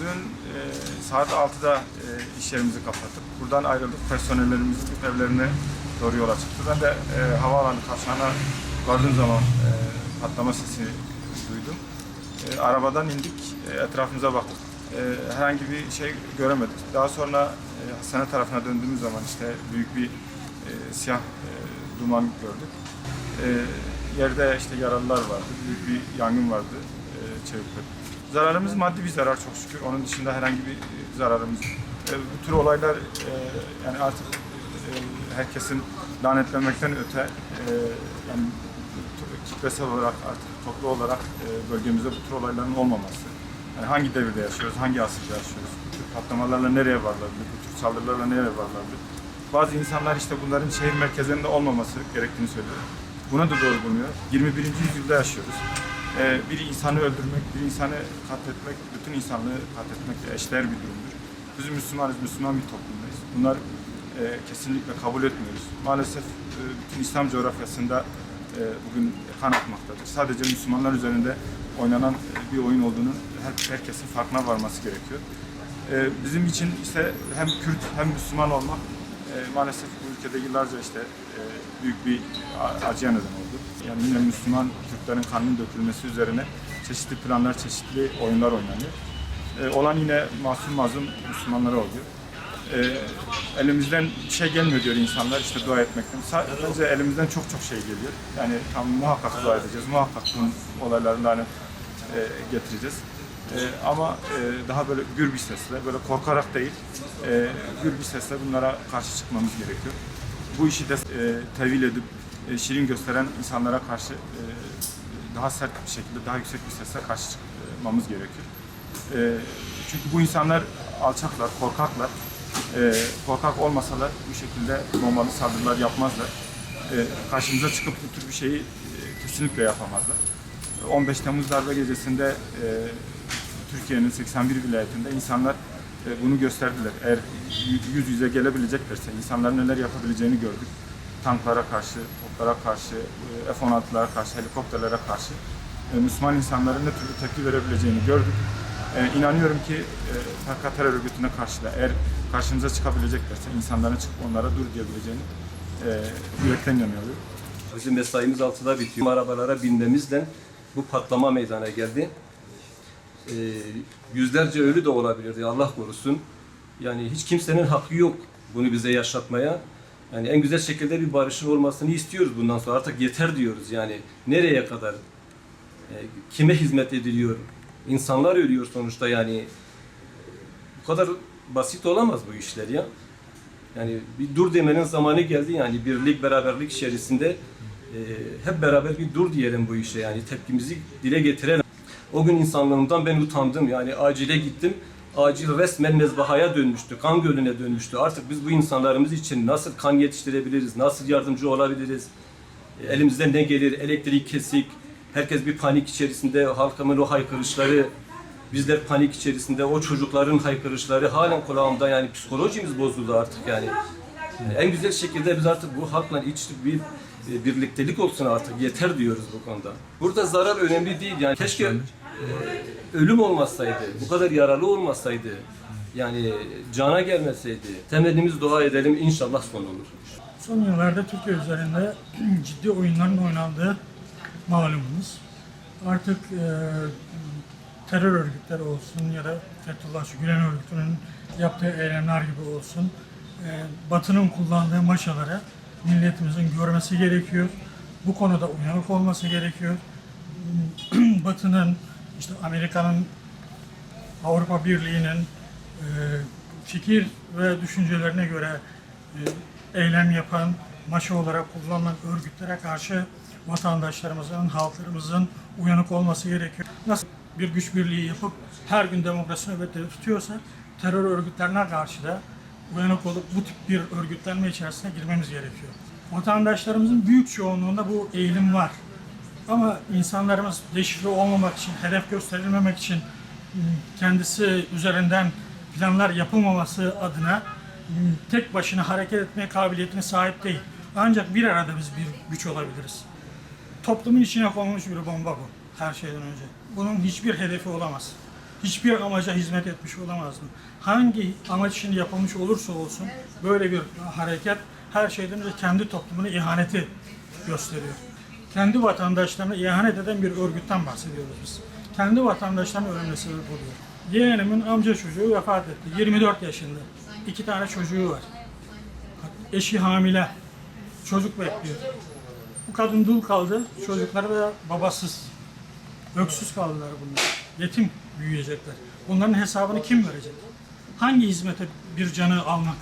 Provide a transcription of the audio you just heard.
Dün saat 6'da iş yerimizi kapattık. Buradan ayrıldık. Personellerimizin evlerine doğru yola çıktı. Ben de havaalanı kavşağına vardığım zaman patlama sesi duydum. Arabadan indik, etrafımıza baktık. Herhangi bir şey göremedik. Daha sonra hastane tarafına döndüğümüz zaman işte büyük bir siyah duman gördük. Yerde işte yaralılar vardı, büyük bir yangın vardı çevrede. Zararımız maddi bir zarar çok şükür. Onun dışında herhangi bir zararımız yok. Bu tür olaylar yani artık herkesin lanetlemekten öte yani kitlesel olarak artık toplu olarak bölgemizde bu tür olayların olmaması. Yani hangi devirde yaşıyoruz, hangi asırda yaşıyoruz, bu tür patlamalarla nereye varılabilir, bu tür saldırılarla nereye varılabilir. Bazı insanlar işte bunların şehir merkezlerinde olmaması gerektiğini söylüyor. Buna da doğru bulmuyor. 21. yüzyılda yaşıyoruz. Bir insanı öldürmek, bir insanı katletmek, bütün insanlığı katletmekle eşdeğer bir durumdur. Biz Müslümanız, Müslüman bir toplumdayız. Bunlar kesinlikle kabul etmiyoruz. Maalesef bütün İslam coğrafyasında bugün kan akmaktadır. Sadece Müslümanlar üzerinde oynanan bir oyun olduğunu herkesin farkına varması gerekiyor. Bizim için işte hem Kürt hem Müslüman olmak maalesef bu ülkede yıllarca işte büyük bir acıya neden oldu. Yani yine Müslüman Türklerin kanının dökülmesi üzerine çeşitli planlar, çeşitli oyunlar oynanıyor. Olan yine masum mazlum Müslümanlara oluyor. Elimizden bir şey gelmiyor diyor insanlar işte dua etmekten. Sadece elimizden çok şey geliyor. Yani tam muhakkak dua edeceğiz, muhakkak bunun olaylarını getireceğiz. Ama daha böyle gür bir sesle, böyle korkarak değil, gür bir sesle bunlara karşı çıkmamız gerekiyor. Bu işi de tevil edip şirin gösteren insanlara karşı daha sert bir şekilde, daha yüksek bir sesle karşı çıkmamız gerekiyor. Çünkü bu insanlar alçaklar, korkaklar. Korkak olmasalar bu şekilde bombalı saldırılar yapmazlar. Karşımıza çıkıp bu tür bir şeyi kesinlikle yapamazlar. 15 Temmuz darbe gecesinde Türkiye'nin 81 vilayetinde insanlar bunu gösterdiler. Eğer yüz yüze gelebileceklerse insanların neler yapabileceğini gördük. Tanklara karşı, toplara karşı, F-16'lara karşı, helikopterlere karşı Müslüman insanların ne türlü tepki verebileceğini gördük. İnanıyorum ki PKK terör örgütüne karşı da eğer karşımıza çıkabileceklerse insanların çıkıp onlara dur diyebileceğini yürekten inanıyorum. Bizim mesaimiz 6'da bitiyor. Arabalara binmemizle bu patlama meydana geldi. Yüzlerce ölü de olabilirdi, Allah korusun. Yani hiç kimsenin hakkı yok bunu bize yaşatmaya. Yani en güzel şekilde bir barışın olmasını istiyoruz bundan sonra. Artık yeter diyoruz yani. Nereye kadar? Kime hizmet ediliyor? İnsanlar ölüyor sonuçta yani. Bu kadar basit olamaz bu işler ya. Yani bir dur demenin zamanı geldi yani. Birlik, beraberlik içerisinde hep beraber bir dur diyelim bu işe yani. Tepkimizi dile getirelim. O gün insanlığımdan ben utandım yani. Acile gittim. Acil resmen mezbahaya dönmüştü, kan gölüne dönmüştü. Artık biz bu insanlarımız için nasıl kan yetiştirebiliriz, nasıl yardımcı olabiliriz? Elimizden ne gelir? Elektrik kesik, herkes bir panik içerisinde, halkımın o haykırışları, bizler panik içerisinde, o çocukların haykırışları halen kulağımda yani psikolojimiz bozuldu artık yani. En güzel şekilde biz artık bu halkla bir birliktelik olsun artık yeter diyoruz bu konuda. Burada zarar önemli değil yani keşke ölüm olmasaydı, bu kadar yaralı olmasaydı, yani cana gelmeseydi. Temennimiz dua edelim inşallah son olur. Son yıllarda Türkiye üzerinde ciddi oyunların oynandığı malumunuz. Artık terör örgütleri olsun ya da Fethullah Gülen örgütünün yaptığı eylemler gibi olsun, Batı'nın kullandığı maşaları milletimizin görmesi gerekiyor. Bu konuda uyanık olması gerekiyor. Batı'nın, işte Amerika'nın, Avrupa Birliği'nin fikir ve düşüncelerine göre eylem yapan, maşa olarak kullanılan örgütlere karşı vatandaşlarımızın, halklarımızın uyanık olması gerekiyor. Nasıl bir güç birliği yapıp her gün demokrasi nöbetleri tutuyorsa terör örgütlerine karşı da uyanık olup bu tip bir örgütlenme içerisine girmemiz gerekiyor. Vatandaşlarımızın büyük çoğunluğunda bu eğilim var. Ama insanlarımız deşifre olmamak için, hedef gösterilmemek için kendisi üzerinden planlar yapılmaması adına tek başına hareket etmeye kabiliyetine sahip değil. Ancak bir arada biz bir güç olabiliriz. Toplumun içine konmuş bir bomba bu her şeyden önce. Bunun hiçbir hedefi olamaz. hiçbir amaca hizmet etmiş olamaz mı? Hangi amaç için yapılmış olursa olsun böyle bir hareket her şeyden önce kendi toplumuna ihaneti gösteriyor. Kendi vatandaşlarına ihanet eden bir örgütten bahsediyoruz biz. Kendi vatandaşlarının ölümüne sebep oluyor. Yeğenimin amca çocuğu vefat etti. 24 yaşında. 2 tane çocuğu var. Eşi hamile. Çocuk bekliyor. Bu kadın dul kaldı. Çocukları da babasız. Öksüz kaldılar bunlar. Yetim büyüyecekler. Bunların hesabını kim verecek? Hangi hizmete bir canı almak